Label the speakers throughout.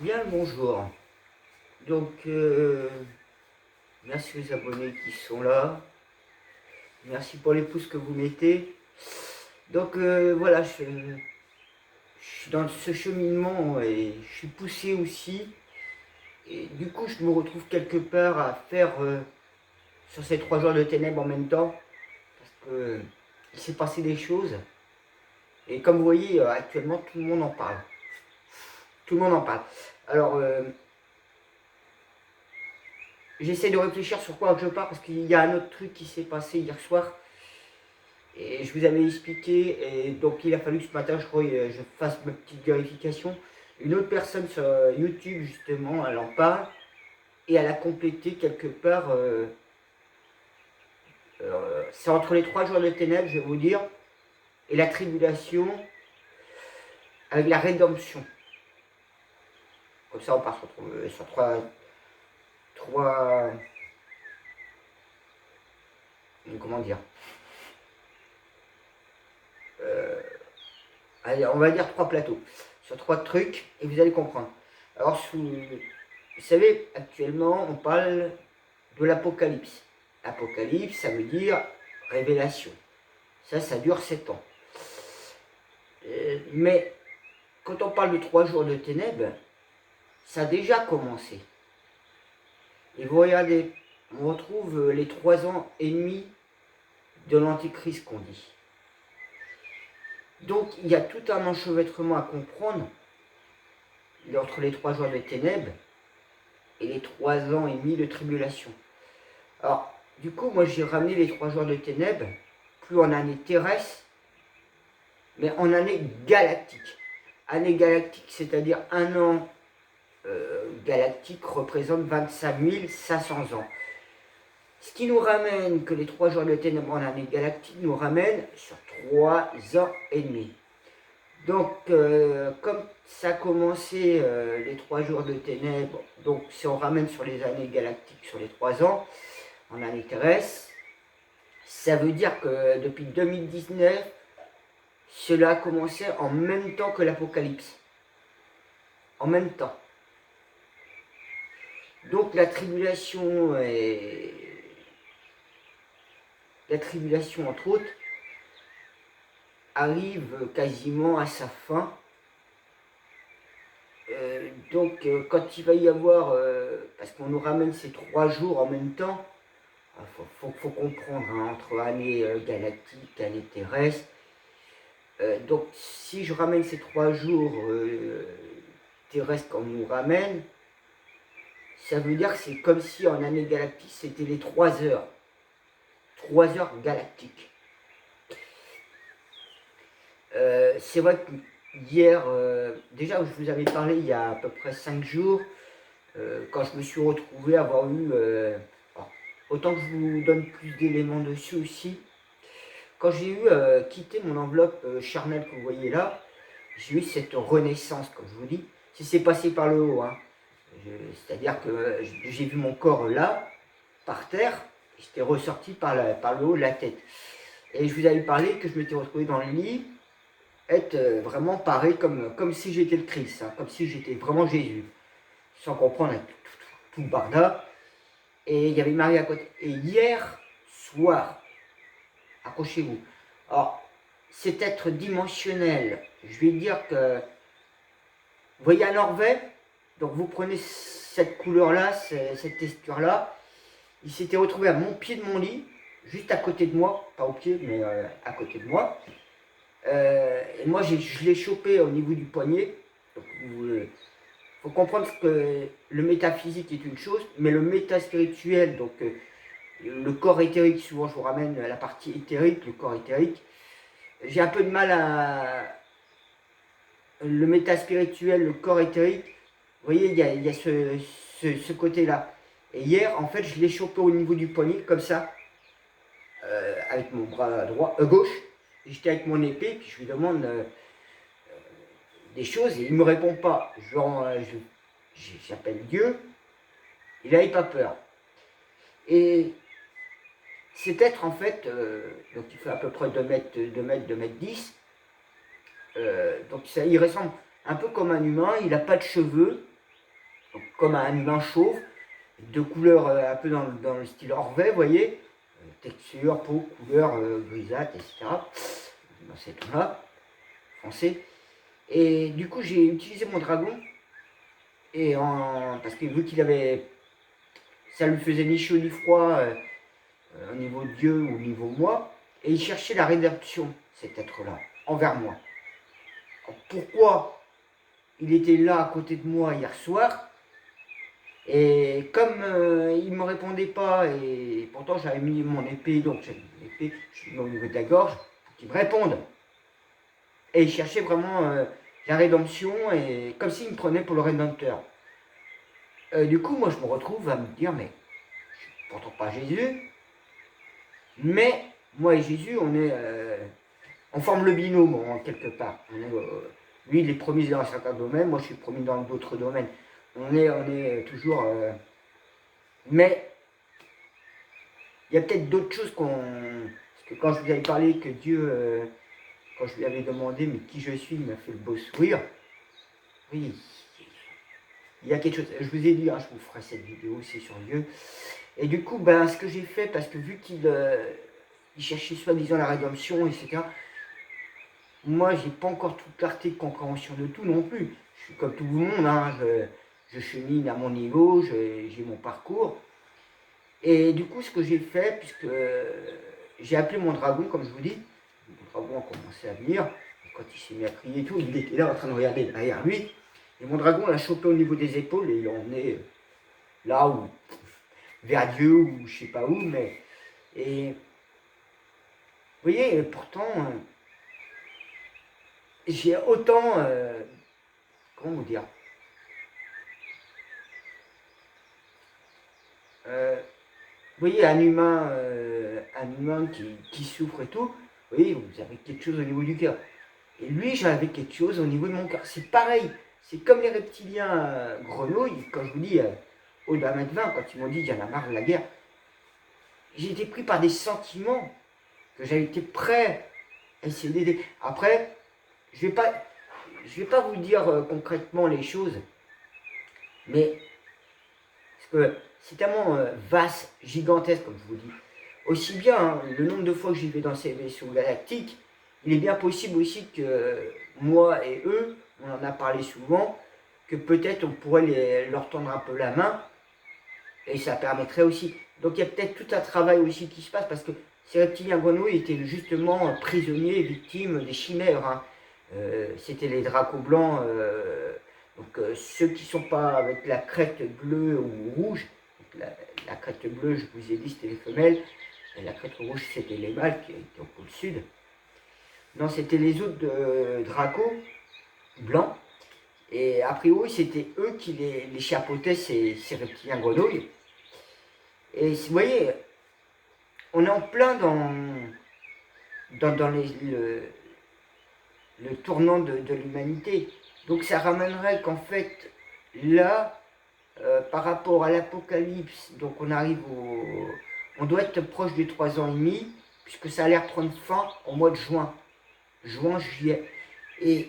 Speaker 1: Bien le bonjour. Donc, merci aux abonnés qui sont là. Merci pour les pouces que vous mettez. Donc, voilà, je suis dans ce cheminement et je suis poussé aussi. Et du coup, je me retrouve quelque part à faire sur ces 3 jours de ténèbres en même temps. Parce que il s'est passé des choses. Et comme vous voyez, actuellement, tout le monde en parle. Tout le monde en parle. Alors, j'essaie de réfléchir sur quoi je pars parce qu'il y a un autre truc qui s'est passé hier soir. Et je vous avais expliqué, et donc il a fallu que ce matin, je crois, je fasse ma petite vérification. Une autre personne sur YouTube, justement, elle en parle, et elle a complété quelque part, c'est entre les 3 jours de ténèbres, je vais vous dire, et la tribulation, avec la rédemption. Comme ça, on part sur trois, comment dire, allez, on va dire 3 plateaux, sur 3 trucs, et vous allez comprendre. Alors, vous savez, actuellement, on parle de l'Apocalypse. Apocalypse, ça veut dire révélation. Ça dure 7 ans. Mais quand on parle de 3 jours de ténèbres, ça a déjà commencé. Et vous regardez, on retrouve les 3 ans et demi de l'Antéchrist qu'on dit. Donc il y a tout un enchevêtrement à comprendre entre les 3 jours de ténèbres et les 3 ans et demi de tribulation. Alors, du coup, moi j'ai ramené les 3 jours de ténèbres, plus en année terrestre, mais en année galactique. Année galactique, c'est-à-dire un an galactique représente 25 500 ans. Ce qui nous ramène que les 3 jours de ténèbres en année galactique nous ramènent sur 3 ans et demi. Donc, comme ça a commencé les 3 jours de ténèbres, donc si on ramène sur les années galactiques, sur les 3 ans, en année terrestre, ça veut dire que depuis 2019, cela a commencé en même temps que l'Apocalypse. En même temps. Donc la tribulation, entre autres, arrive quasiment à sa fin. Donc quand il va y avoir, parce qu'on nous ramène ces 3 jours en même temps, il faut comprendre, hein, entre année galactique, année terrestre. Donc si je ramène ces 3 jours terrestres qu'on nous ramène, ça veut dire que c'est comme si en année galactique, c'était les 3 heures. 3 heures galactiques. C'est vrai que hier, déjà je vous avais parlé il y a à peu près 5 jours, quand je me suis retrouvé à avoir eu, autant que je vous donne plus d'éléments dessus aussi, quand j'ai eu quitté mon enveloppe charnelle que vous voyez là, j'ai eu cette renaissance, comme je vous dis, si c'est passé par le haut, hein. C'est-à-dire que j'ai vu mon corps là, par terre, j'étais ressorti par le haut de la tête. Et je vous avais parlé que je m'étais retrouvé dans le lit, être vraiment paré comme si j'étais le Christ, hein, comme si j'étais vraiment Jésus, sans comprendre avec tout le barda. Et il y avait Marie à côté. Et hier soir, accrochez-vous. Alors, cet être dimensionnel, je vais dire que, vous voyez un orvet, donc vous prenez cette couleur-là, cette texture-là, il s'était retrouvé à mon pied de mon lit, juste à côté de moi, pas au pied, mais à côté de moi. Et moi, je l'ai chopé au niveau du poignet. Il faut comprendre que le métaphysique est une chose, mais le métaspirituel, donc le corps éthérique, souvent je vous ramène à la partie éthérique, le corps éthérique. J'ai un peu de mal à... Le métaspirituel, le corps éthérique, vous voyez, il y a ce côté-là. Et hier, en fait, je l'ai chopé au niveau du poignet, comme ça, avec mon bras gauche. J'étais avec mon épée, puis je lui demande des choses, et il ne me répond pas. J'appelle Dieu, il n'avait pas peur. Et cet être, en fait, donc il fait à peu près 2 mètres 10, donc ça, il ressemble un peu comme un humain, il n'a pas de cheveux, donc, comme un humain chauve, de couleur un peu dans le style Orwell, vous voyez, texture, peau, couleur grisâtre, etc. Dans ces tons-là, français. Et du coup, j'ai utilisé mon dragon, parce que vu qu'il avait, ça lui faisait ni chaud ni froid au niveau de Dieu ou au niveau moi, et il cherchait la rédemption, cet être-là, envers moi. Alors, pourquoi il était là à côté de moi hier soir? Et comme il ne me répondait pas, et pourtant j'avais mis mon épée, donc j'ai mis l'épée, je l'ai mis au niveau de la gorge, pour qu'il me réponde. Et il cherchait vraiment la rédemption, et comme s'il me prenait pour le rédempteur. Du coup, moi je me retrouve à me dire, mais je suis pourtant pas Jésus, mais moi et Jésus, on forme le binôme en quelque part. Lui, il est promis dans un certain domaine, moi je suis promis dans d'autres domaines. On est toujours... mais il y a peut-être d'autres choses qu'on... Parce que quand je vous avais parlé que Dieu, quand je lui avais demandé mais qui je suis, il m'a fait le beau sourire. Oui, il y a quelque chose. Je vous ai dit, hein, je vous ferai cette vidéo aussi sur Dieu. Et du coup, ben, ce que j'ai fait, parce que vu qu'il il cherchait soi-disant la rédemption, etc., moi, j'ai pas encore toute clarté de compréhension de tout non plus. Je suis comme tout le monde, hein, je chemine à mon niveau, j'ai mon parcours. Et du coup, ce que j'ai fait, puisque j'ai appelé mon dragon, comme je vous dis, mon dragon a commencé à venir, et quand il s'est mis à crier et tout, il était là en train de regarder derrière lui, et mon dragon l'a chopé au niveau des épaules, et il l'a emmené là où, vers Dieu, ou je sais pas où, mais... Et vous voyez, pourtant, j'ai autant... comment vous dire vous voyez, un humain qui souffre et tout, vous voyez, vous avez quelque chose au niveau du cœur. Et lui, j'avais quelque chose au niveau de mon cœur. C'est pareil, c'est comme les reptiliens grenouilles, quand je vous dis, au-delà de 20, quand ils m'ont dit, il y en a marre de la guerre, j'ai été pris par des sentiments que j'avais été prêt à essayer d'aider. Après, je vais pas vous dire concrètement les choses, mais parce que c'est tellement vaste, gigantesque, comme je vous dis. Aussi bien, hein, le nombre de fois que j'y vais dans ces vaisseaux galactiques, il est bien possible aussi que moi et eux, on en a parlé souvent, que peut-être on pourrait leur tendre un peu la main, et ça permettrait aussi. Donc il y a peut-être tout un travail aussi qui se passe, parce que ces reptiliens grenouilles étaient justement prisonniers, victimes des chimères. Hein. C'était les dracos blancs, donc ceux qui ne sont pas avec la crête bleue ou rouge. La crête bleue, je vous ai dit, c'était les femelles, et la crête rouge, c'était les mâles qui étaient au pôle sud. Non, c'était les autres dracos blancs. Et a priori, c'était eux qui les chapeautaient, ces reptiliens grenouilles. Et vous voyez, on est en plein dans le tournant de l'humanité. Donc ça ramènerait qu'en fait, là, par rapport à l'Apocalypse, donc on doit être proche des 3 ans et demi, puisque ça a l'air prendre fin au mois de juin. Juin, juillet. Et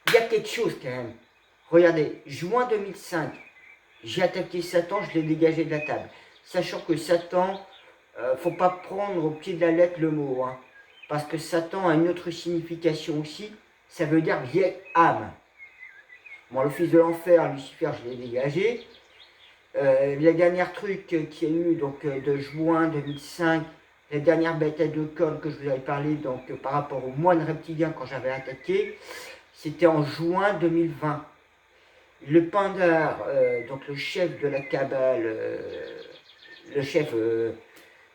Speaker 1: il y a quelque chose quand même. Regardez, juin 2005, j'ai attaqué Satan, je l'ai dégagé de la table. Sachant que Satan, faut pas prendre au pied de la lettre le mot, hein, parce que Satan a une autre signification aussi, ça veut dire vieille âme. Bon, le fils de l'enfer, Lucifer, je l'ai dégagé. Les derniers trucs qu'il y a eu, donc de juin 2005, la dernière bataille de cornes que je vous avais parlé, donc par rapport au moine reptilien quand j'avais attaqué, c'était en juin 2020. Le Pandar, donc le chef de la cabale, le chef de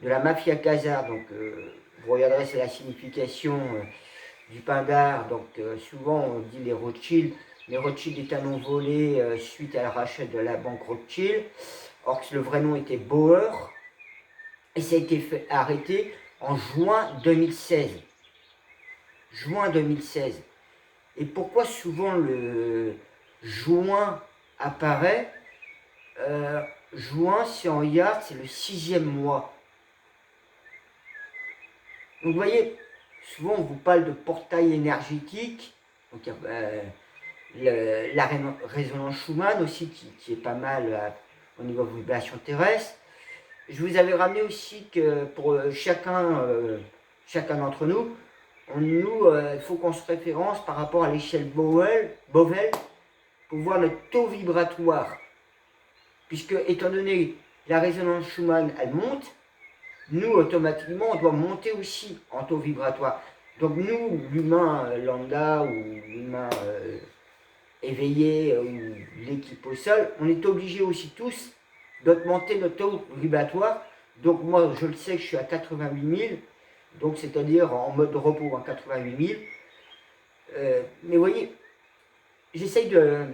Speaker 1: la mafia khazare, donc vous regarderez, c'est la signification du Pindar, donc souvent on dit les Rothschild. Les Rothschild est un nom volé suite à la rachat de la banque Rothschild, or que le vrai nom était Bauer, et ça a été arrêté en juin 2016. Juin 2016. Et pourquoi souvent le juin apparaît juin, si on regarde, c'est le 6e mois. Donc vous voyez, souvent on vous parle de portail énergétique. Donc résonance Schumann aussi, qui est pas mal au niveau vibration terrestre. Je vous avais ramené aussi que pour chacun d'entre nous, il faut qu'on se référence par rapport à l'échelle Bovel pour voir notre taux vibratoire. Puisque, étant donné la résonance Schumann, elle monte, nous, automatiquement, on doit monter aussi en taux vibratoire. Donc nous, l'humain lambda ou l'humain éveillé ou l'équipe au sol, on est obligé aussi tous d'augmenter notre taux vibratoire. Donc moi, je le sais que je suis à 88 000, donc c'est-à-dire en mode repos en 88 000. Mais vous voyez, j'essaye de...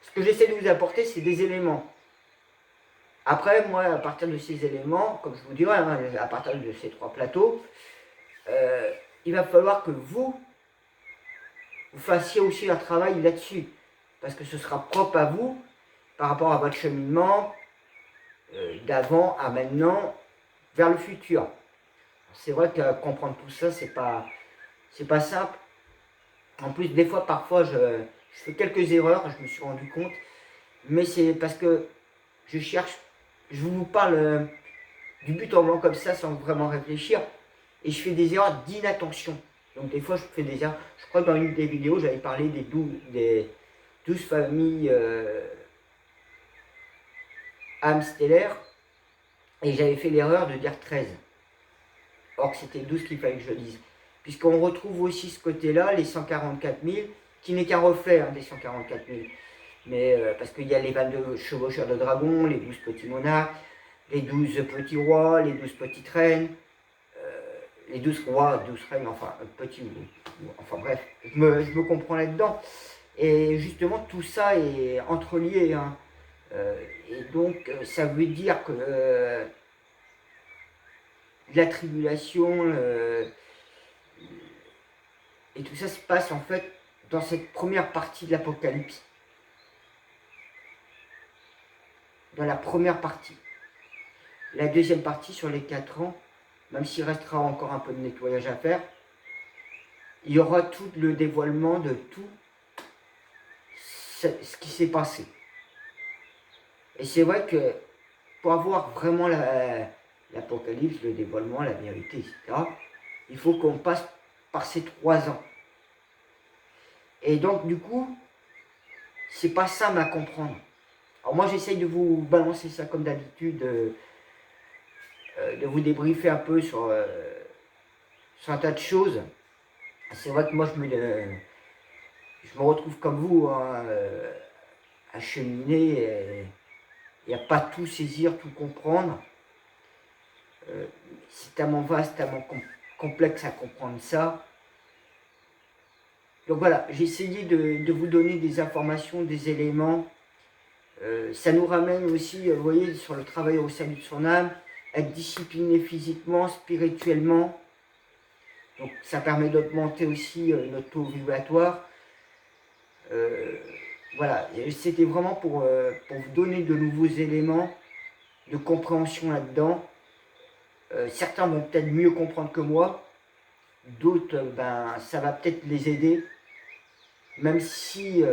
Speaker 1: Ce que j'essaie de vous apporter, c'est des éléments. Après, moi, à partir de ces éléments, comme je vous dirais, à partir de ces 3 plateaux, il va falloir que vous fassiez aussi un travail là-dessus. Parce que ce sera propre à vous, par rapport à votre cheminement, d'avant à maintenant, vers le futur. C'est vrai que comprendre tout ça, c'est pas simple. En plus, des fois, parfois, je fais quelques erreurs, je me suis rendu compte. Mais c'est parce que je vous parle du but en blanc comme ça, sans vraiment réfléchir. Et je fais des erreurs d'inattention. Donc des fois, je fais des erreurs. Je crois que dans une des vidéos, j'avais parlé des 12 familles âmes stellaires. Et j'avais fait l'erreur de dire 13. Or que c'était 12 qu'il fallait que je dise. Puisqu'on retrouve aussi ce côté-là, les 144 000, qui n'est qu'un reflet des 144 000. Mais parce qu'il y a les 22 chevaucheurs de dragons, les 12 petits monarques, les 12 petits rois, les 12 petites reines, les 12 rois, 12 reines, enfin, petits, enfin bref, je me comprends là-dedans. Et justement, tout ça est entrelié. Et donc, ça veut dire que la tribulation et tout ça se passe en fait dans cette première partie de l'Apocalypse. Dans la première partie. La deuxième partie, sur les 4 ans, même s'il restera encore un peu de nettoyage à faire, il y aura tout le dévoilement de tout ce qui s'est passé. Et c'est vrai que pour avoir vraiment l'Apocalypse, le dévoilement, la vérité, etc., il faut qu'on passe par ces 3 ans. Et donc, du coup, c'est pas simple à comprendre. Alors moi, j'essaye de vous balancer ça comme d'habitude, de vous débriefer un peu sur un tas de choses. C'est vrai que moi, je me retrouve comme vous, à cheminer et à pas tout saisir, tout comprendre. C'est tellement vaste, tellement complexe à comprendre ça. Donc voilà, j'ai essayé de vous donner des informations, des éléments. Ça nous ramène aussi, vous voyez, sur le travail au salut de son âme, être discipliné physiquement, spirituellement. Donc ça permet d'augmenter aussi notre taux vibratoire. Voilà, c'était vraiment pour vous donner de nouveaux éléments de compréhension là-dedans. Certains vont peut-être mieux comprendre que moi, d'autres, ça va peut-être les aider, même si,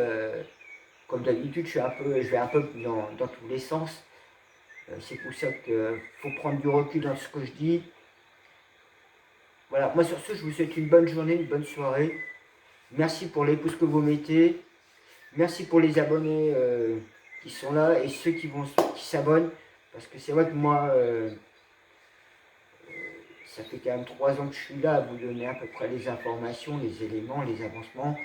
Speaker 1: comme d'habitude, je vais un peu dans tous les sens. C'est pour ça qu'il faut prendre du recul dans ce que je dis. Voilà, moi sur ce, je vous souhaite une bonne journée, une bonne soirée. Merci pour les pouces que vous mettez. Merci pour les abonnés qui sont là et ceux qui s'abonnent. Parce que c'est vrai que moi, ça fait quand même 3 ans que je suis là à vous donner à peu près les informations, les éléments, les avancements.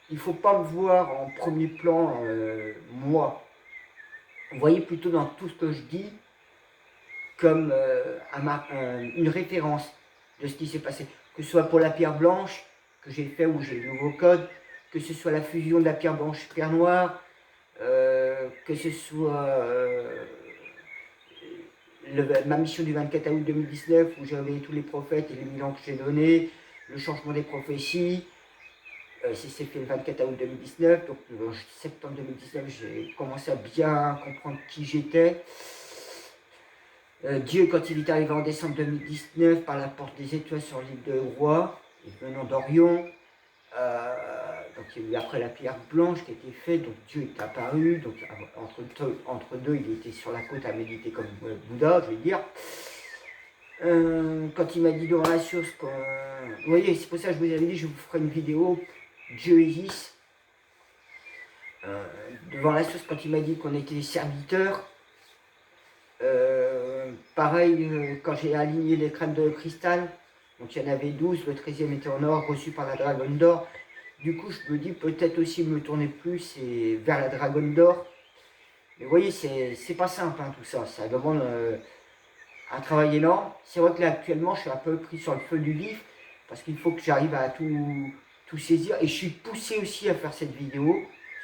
Speaker 1: Il ne faut pas me voir en premier plan, moi. Vous voyez plutôt dans tout ce que je dis comme une référence de ce qui s'est passé. Que ce soit pour la pierre blanche que j'ai fait où j'ai le nouveau code, que ce soit la fusion de la pierre blanche pierre noire, que ce soit ma mission du 24 août 2019 où j'avais tous les prophètes et les bilans que j'ai donnés, le changement des prophéties. C'est fait le 24 août 2019, donc en septembre 2019, j'ai commencé à bien comprendre qui j'étais. Dieu, quand il est arrivé en décembre 2019 par la porte des étoiles sur l'île de Roi, et venant d'Orion, donc il y a eu après la pierre blanche qui a été faite, donc Dieu est apparu, donc entre deux il était sur la côte à méditer comme Bouddha, je vais dire. Quand il m'a dit devant la source, vous voyez, c'est pour ça que je vous avais dit, je vous ferai une vidéo, Dieu existe. Devant la source, quand il m'a dit qu'on était des serviteurs, pareil, quand j'ai aligné les crânes de cristal, donc il y en avait 12, le 13e était en or, reçu par la Dragonne d'Or. Du coup, je me dis peut-être aussi me tourner plus vers la Dragonne d'Or. Mais vous voyez, c'est pas simple hein, tout ça, ça demande un travail énorme. C'est vrai que là actuellement, je suis un peu pris sur le feu du vif, parce qu'il faut que j'arrive à tout saisir. Et je suis poussé aussi à faire cette vidéo,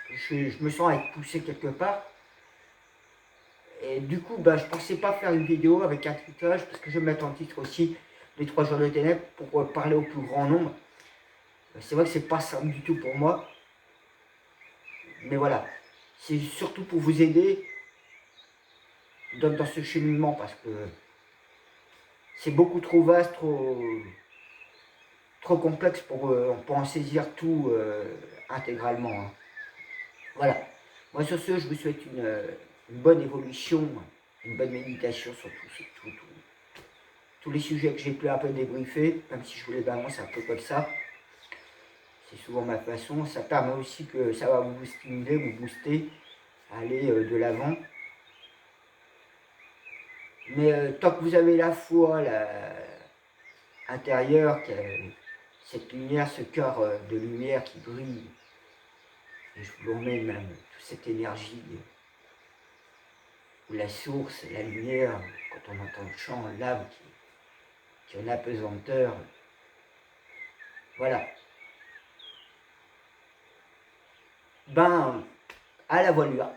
Speaker 1: parce que je me sens être poussé quelque part. Et du coup, je ne pensais pas faire une vidéo avec un titrage, parce que je vais mettre en titre aussi les 3 jours de ténèbres pour parler au plus grand nombre. C'est vrai que c'est pas simple du tout pour moi. Mais voilà, c'est surtout pour vous aider dans ce cheminement, parce que c'est beaucoup trop vaste, trop complexe pour en saisir tout intégralement. Hein. Voilà. Moi sur ce, je vous souhaite une bonne évolution, une bonne méditation sur tous les sujets que j'ai pu un peu débriefer, même si je vous les balance un peu comme ça. C'est souvent ma façon. Ça permet aussi que ça va vous stimuler, vous booster, à aller de l'avant. Mais tant que vous avez la foi intérieure, cette lumière, ce cœur de lumière qui brille, et je vous remets même toute cette énergie, ou la source, la lumière, quand on entend le chant, l'âme qui en apesanteur. Voilà. À la voilure.